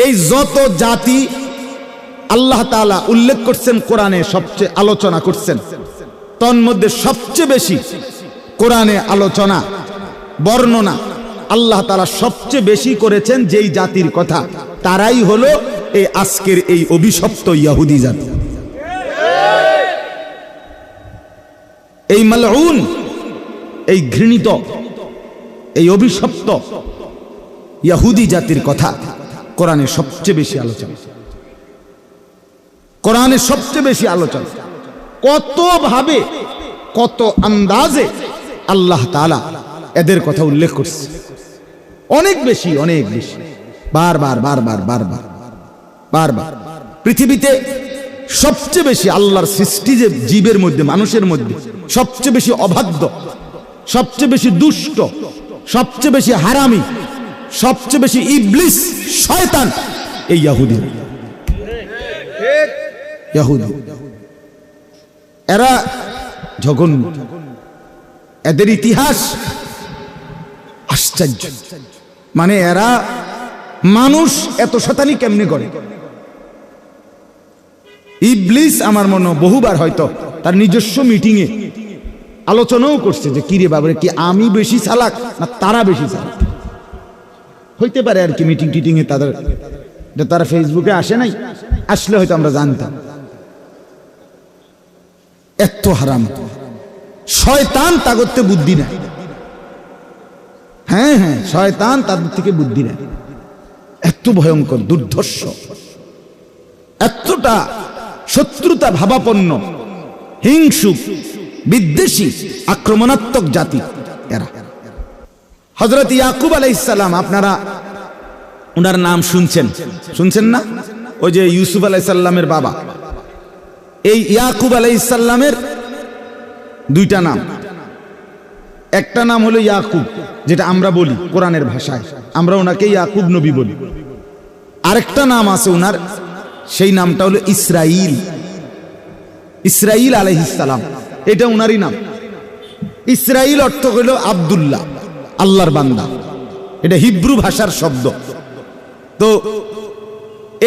এই যত জাতি আল্লাহ তাআলা উল্লেখ করছেন কোরআনে, সবচেয়ে আলোচনা করছেন, তন্মধ্যে সবচেয়ে বেশি কোরআনে আলোচনা বর্ণনা আল্লাহ তাআলা সবচেয়ে বেশি করেছেন যেই জাতির কথা, তারাই হলো এই আজকের এই অভিশপ্ত ইহুদি জাতি। এই মালউন, এই ঘৃণিত, এই অভিশপ্ত ইহুদি জাতির কথা কোরআনে সবচেয়ে বেশি আলোচনা। কোরআনে সবচেয়ে বেশি আলোচনা, কত ভাবে কত আন্দাজে আল্লাহ তাআলা এদের কথা উল্লেখ করছে, অনেক বেশি, অনেক বেশি, বারবার বারবার বারবার বারবার। পৃথিবীতে সবচেয়ে বেশি আল্লাহর সৃষ্টি যে জীবের মধ্যে, মানুষের মধ্যে সবচেয়ে বেশি অবাধ্য, সবচেয়ে বেশি দুষ্ট, সবচেয়ে বেশি হারামি, সবচেয়ে বেশি ইবলিস, শয়তান এই ইহুদি। ইহুদি এরা জঘন্য, এদের ইতিহাস আশ্চর্য। মানে এরা মানুষ এত শয়তানি কেমনে করে? ইবলিস আমার মনে বহুবার হয়তো তার নিজস্ব মিটিংয়ে আলোচনাও করছে যে কিরে বাবারে, কি আমি বেশি চালাক না তারা বেশি চালাক? হইতে পারে আর কি, মিটিং টিটিং এ তারা ফেসবুকে আসে নাই, আসলে হয়তো আমরা জানতাম। এত হারাম, শয়তান তাগতে বুদ্ধি নাই। হ্যাঁ হ্যাঁ, শয়তান তাদের থেকে বুদ্ধি নেয়। এত ভয়ঙ্কর, দুর্ধর্ষ, এতটা শত্রুতা ভাবাপন্ন, হিংসুক, বিদ্বেষী, আক্রমণাত্মক জাতি এরা। হযরত ইয়াকুব আলাইহিস সালাম, আপনারা ওনার নাম শুনছেন না? ওই যে ইউসুফ আলাইহিস সালামের বাবা, এই ইয়াকুব আলাইহিস সালামের দুইটা নাম। একটা নাম হলো ইয়াকুব, যেটা আমরা বলি কোরআনের ভাষায়, আমরা ওনাকে ইয়াকুব নবী বলি। আরেকটা নাম আছে ওনার, সেই নামটা হলো ইসরাইল। ইসরাইল আলাইহিস সালাম, এটা ওনারই নাম। ইসরাইল অর্থ হলো আব্দুল্লাহ, আল্লাহর বান্দা। এটা হিব্রু ভাষার শব্দ। তো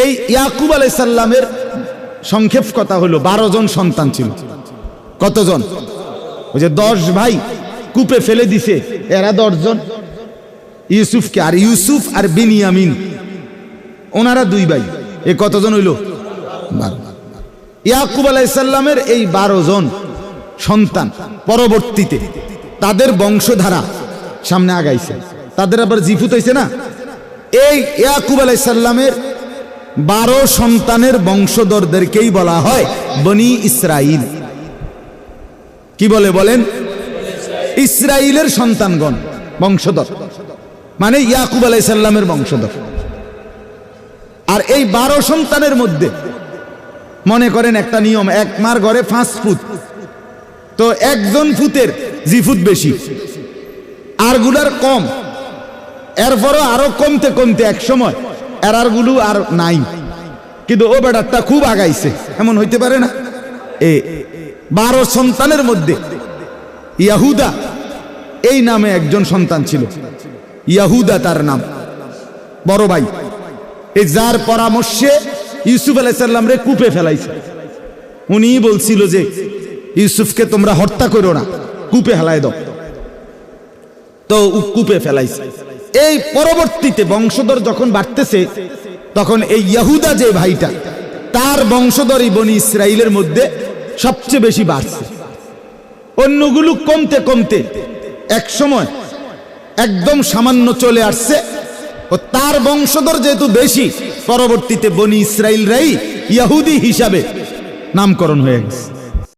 এই ইয়াকুব আলাইহিস সালামের সংক্ষেপ কথা হলো 12 জন সন্তান ছিল। কতজন? ওই যে 10 ভাই কূপে ফেলে দিছে, এরা 10 জন ইউসুফকে, আর ইউসুফ আর বিনিয়ামিন ওনারা 2 ভাই। এ কতজন হইল? 12। ইয়াকুব আলাইহিস সালামের এই 12 জন সন্তান পরবর্তীতে তাদের বংশধারা সামনে আগাইছে, তাদের আবার জিফুত হইছে না। এই ইয়াকুব আলাইহিস সালামের 12 সন্তানের বংশধরদেরকেই বলা হয় বনি ইসরাইল। কি বলে বলেন? ইসরাইলের সন্তানগণ, বংশধর, মানে ইয়াকুব আলাইহিস সালামের বংশধর। আর এই 12 সন্তানের মধ্যে মনে করেন একটা নিয়ম, এক মার ঘরে 5 ফুট, তো একজন ফুতের জিফুত বেশি, আর গুলার কম। এরপরও আরো কমতে কমতে এক সময় এরারগুলো আর নাই, কিন্তু ও বেটারটা খুব আগাইছে, এমন হইতে পারে না? 12 সন্তানের মধ্যে ইয়াহুদা এই নামে একজন সন্তান ছিল। ইয়াহুদা তার নাম, বড় ভাই। এই যার পরামর্শে ইউসুফ আলাইহিস সালাম রে কূপে ফেলাইছে। উনি বলছিল যে ইউসুফকে তোমরা হত্যা করো না, কূপে ফেলাই দাও। তো কূপে ফেলাইছে। এই পরবর্তীতে বংশধর যখন বাড়তেছে, তখন এই ইয়াহুদা যে ভাইটা, তার বংশধরই বনি ইসরাইলের মধ্যে সবচেয়ে বেশি বাড়ছে। অন্যগুলো কমতে কমতে এক সময় একদম সামান্য চলে আসছে। ও তার বংশধর যেহেতু বেশি, পরবর্তীতে বনি ইসরাইলরাই ইহুদি হিসাবে নামকরণ হয়ে গেছে।